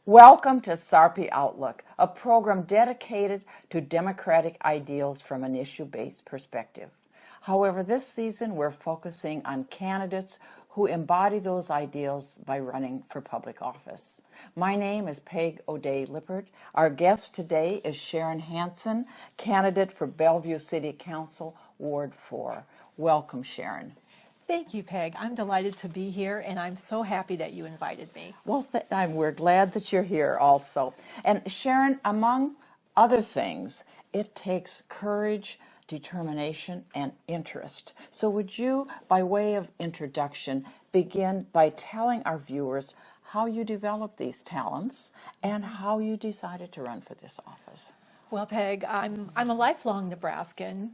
Welcome to Sarpy Outlook, a program dedicated to democratic ideals from an issue-based perspective. However, this season we're focusing on candidates who embody those ideals by running for public office. My name is Peg O'Dea Lippert. Our guest today is Sharon Hansen, candidate for Bellevue City Council, Ward 4. Welcome, Sharon. Thank you, Peg. I'm delighted to be here, and I'm so happy that you invited me. Well, we're glad that you're here also. And Sharon, among other things, it takes courage, determination, and interest. So would you, by way of introduction, begin by telling our viewers how you developed these talents and how you decided to run for this office? Well, Peg, I'm a lifelong Nebraskan,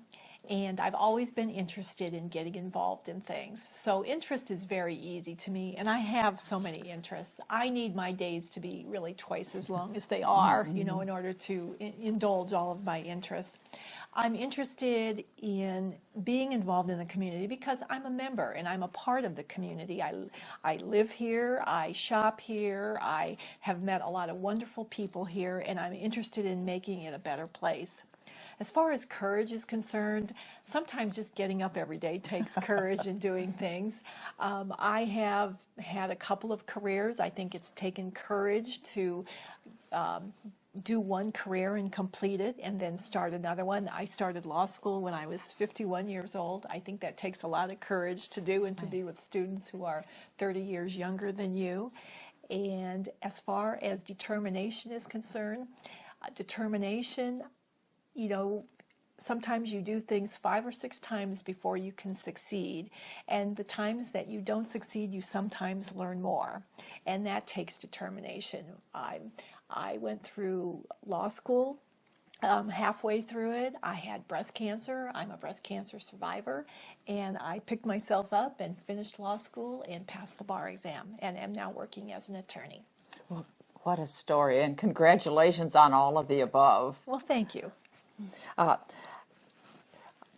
and I've always been interested in getting involved in things. So interest is very easy to me, and I have so many interests. I need my days to be really twice as long as they are, in order to indulge all of my interests. I'm interested in being involved in the community because I'm a member and I'm a part of the community. I live here, I shop here, I have met a lot of wonderful people here, and I'm interested in making it a better place. As far as courage is concerned, sometimes just getting up every day takes courage in doing things. I have had a couple of careers. I think it's taken courage to do one career and complete it and then start another one. I started law school when I was 51 years old. I think that takes a lot of courage to do and to be with students who are 30 years younger than you. And as far as determination is concerned, sometimes you do things 5 or 6 times before you can succeed. And the times that you don't succeed, you sometimes learn more. And that takes determination. I went through law school. Halfway through it, I had breast cancer. I'm a breast cancer survivor. And I picked myself up and finished law school and passed the bar exam and am now working as an attorney. Well, what a story, and congratulations on all of the above. Well, thank you.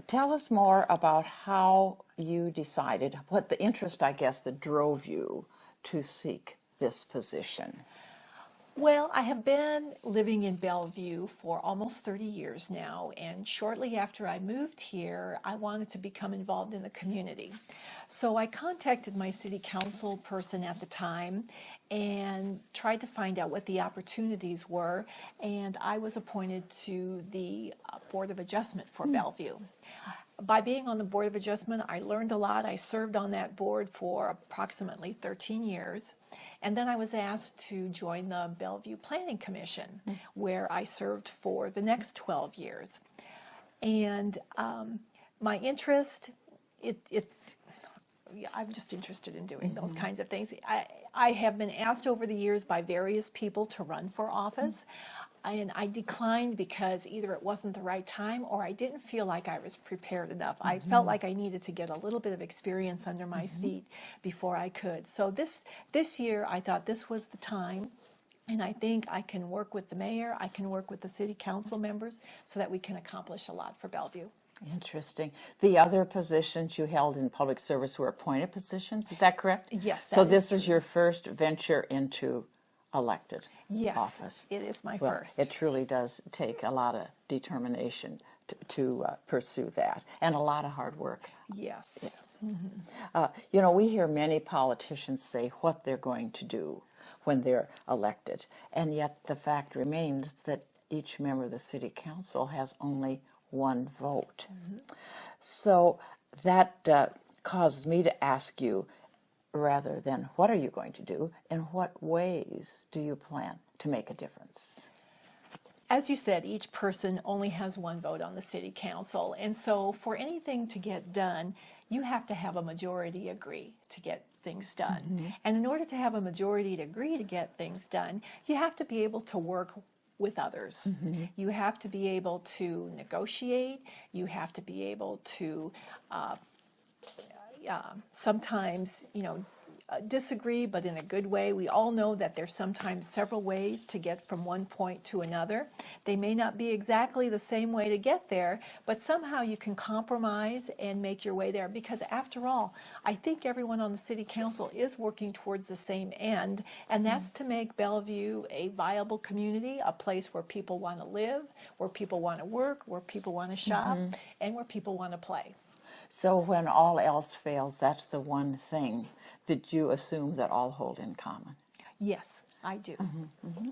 Tell us more about how you decided, what the interest, I guess, that drove you to seek this position. Well, I have been living in Bellevue for almost 30 years now, and shortly after I moved here, I wanted to become involved in the community. So I contacted my city council person at the time and tried to find out what the opportunities were, and I was appointed to the Board of Adjustment for Bellevue. By being on the Board of Adjustment, I learned a lot. I served on that board for approximately 13 years. And then I was asked to join the Bellevue Planning Commission, where I served for the next 12 years. And my interest, I'm just interested in doing those kinds of things. I have been asked over the years by various people to run for office. And I declined because either it wasn't the right time or I didn't feel like I was prepared enough. I felt like I needed to get a little bit of experience under my feet before I could. So this year I thought this was the time, and I think I can work with the mayor, I can work with the city council members so that we can accomplish a lot for Bellevue. Interesting. The other positions you held in public service were appointed positions, is that correct? Yes. So this is your first venture into elected office. Yes, it is my Well, first. it truly does take a lot of determination to pursue that, and a lot of hard work. Yes. We hear many politicians say what they're going to do when they're elected, and yet the fact remains that each member of the city council has only one vote. So that causes me to ask you, rather than what are you going to do, in what ways do you plan to make a difference? As you said, each person only has one vote on the city council, and so for anything to get done, you have to have a majority agree to get things done. And in order to have a majority to agree to get things done, you have to be able to work with others. You have to be able to negotiate, you have to be able to sometimes, disagree, but in a good way. We all know that there's sometimes several ways to get from one point to another. They may not be exactly the same way to get there, but somehow you can compromise and make your way there, because after all, I think everyone on the City Council is working towards the same end, and that's to make Bellevue a viable community, a place where people want to live, where people want to work, where people want to shop, and where people want to play. So when all else fails, that's the one thing that you assume that all hold in common. Yes, I do.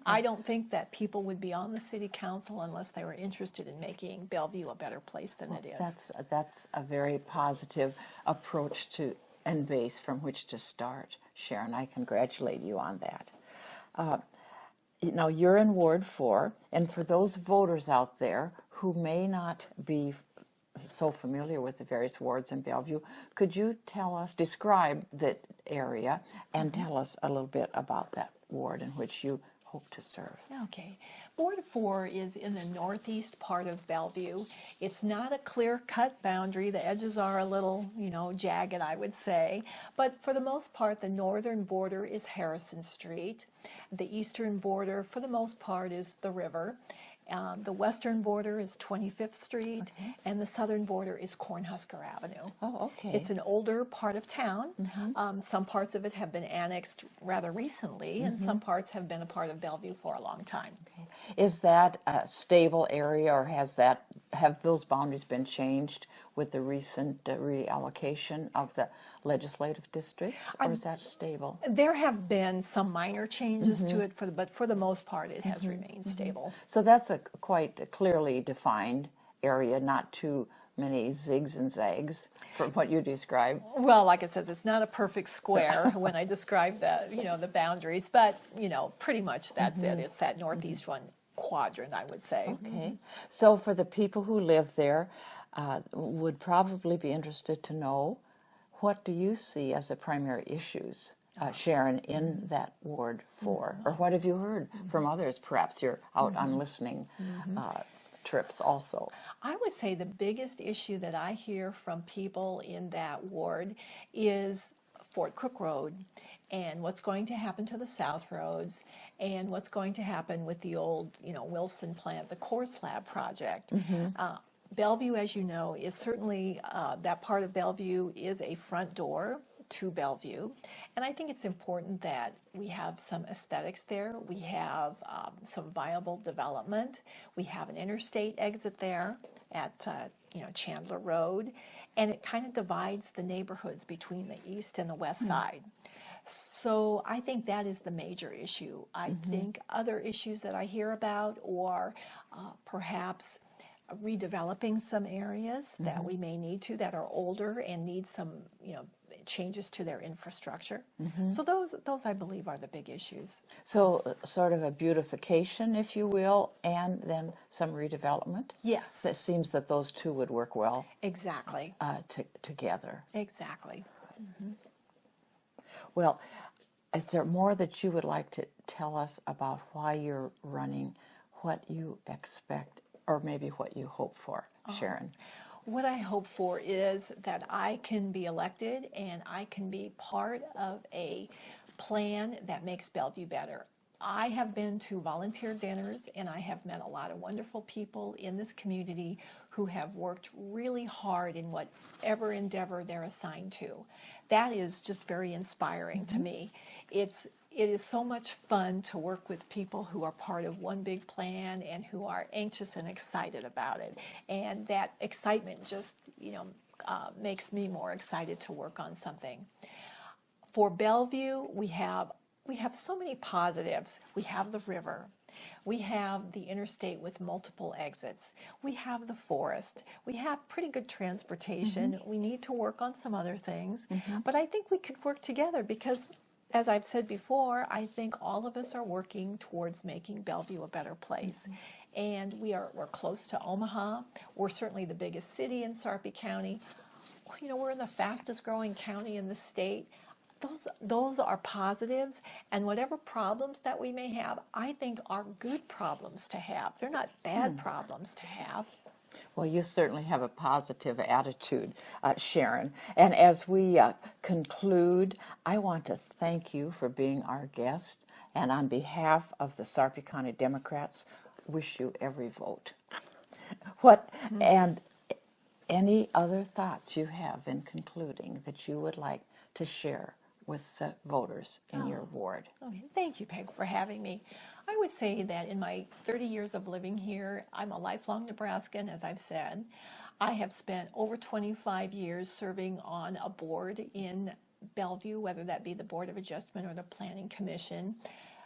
I don't think that people would be on the City Council unless they were interested in making Bellevue a better place than it is. That's a very positive approach to and base from which to start, Sharon. I congratulate you on that. Now, you're in Ward 4, and for those voters out there who may not be so familiar with the various wards in Bellevue, could you describe that area and tell us a little bit about that ward in which you hope to serve? Okay. Ward 4 is in the northeast part of Bellevue. It's not a clear-cut boundary. The edges are a little, jagged, I would say. But for the most part, the northern border is Harrison Street. The eastern border, for the most part, is the river. The western border is 25th Street, and the southern border is Cornhusker Avenue. Oh, okay. It's an older part of town. Some parts of it have been annexed rather recently, and some parts have been a part of Bellevue for a long time. Okay. Is that a stable area, or have those boundaries been changed with the recent reallocation of the legislative districts, or is that stable? There have been some minor changes to it, but for the most part, it has remained stable. So that's a quite clearly defined area, not too many zigs and zags from what you describe. Well, like it says, it's not a perfect square when I describe the boundaries, but pretty much that's it. It's that northeast one quadrant, I would say. Okay. So for the people who live there, would probably be interested to know, what do you see as the primary issues, Sharon, in that Ward 4? Or what have you heard from others? Perhaps you're out on listening trips also. I would say the biggest issue that I hear from people in that ward is Fort Crook Road, and what's going to happen to the South Roads, and what's going to happen with the old, Wilson plant, the core slab project. Bellevue, as you know, is certainly, that part of Bellevue is a front door to Bellevue. And I think it's important that we have some aesthetics there. We have some viable development. We have an interstate exit there at Chandler Road. And it kind of divides the neighborhoods between the east and the west side. So I think that is the major issue. I think other issues that I hear about, or perhaps redeveloping some areas that we may need to, that are older and need some changes to their infrastructure. So those I believe are the big issues. So sort of a beautification, if you will, and then some redevelopment? Yes. It seems that those two would work well. Exactly. Together. Exactly. Well, is there more that you would like to tell us about why you're running, what you expect, or maybe what you hope for, Sharon? What I hope for is that I can be elected and I can be part of a plan that makes Bellevue better. I have been to volunteer dinners, and I have met a lot of wonderful people in this community who have worked really hard in whatever endeavor they're assigned to. That is just very inspiring to me. It is so much fun to work with people who are part of one big plan and who are anxious and excited about it. And that excitement just, makes me more excited to work on something. For Bellevue, we have so many positives. We have the river. We have the interstate with multiple exits. We have the forest. We have pretty good transportation. We need to work on some other things. But I think we could work together because, as I've said before, I think all of us are working towards making Bellevue a better place. And we're close to Omaha. We're certainly the biggest city in Sarpy County. We're in the fastest growing county in the state. Those are positives, and whatever problems that we may have, I think are good problems to have. They're not bad problems to have. Well, you certainly have a positive attitude, Sharon. And as we conclude, I want to thank you for being our guest. And on behalf of the Sarpy County Democrats, wish you every vote. And any other thoughts you have in concluding that you would like to share with the voters in your ward? Okay. Thank you, Peg, for having me. I would say that in my 30 years of living here, I'm a lifelong Nebraskan, as I've said. I have spent over 25 years serving on a board in Bellevue, whether that be the Board of Adjustment or the Planning Commission.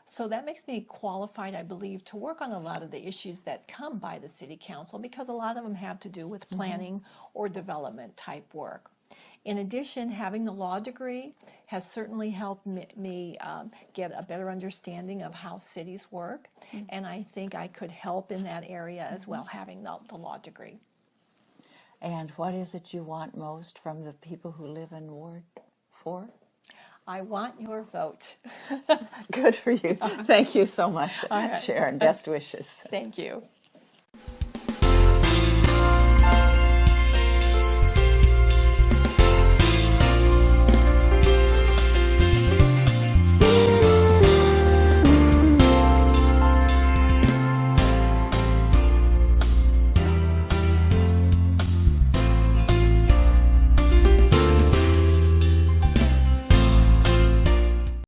So that makes me qualified, I believe, to work on a lot of the issues that come by the City Council, because a lot of them have to do with planning or development type work. In addition, having the law degree has certainly helped me get a better understanding of how cities work, and I think I could help in that area as well, having the law degree. And what is it you want most from the people who live in Ward 4? I want your vote. Good for you. Thank you so much, Sharon. Best wishes. Thank you.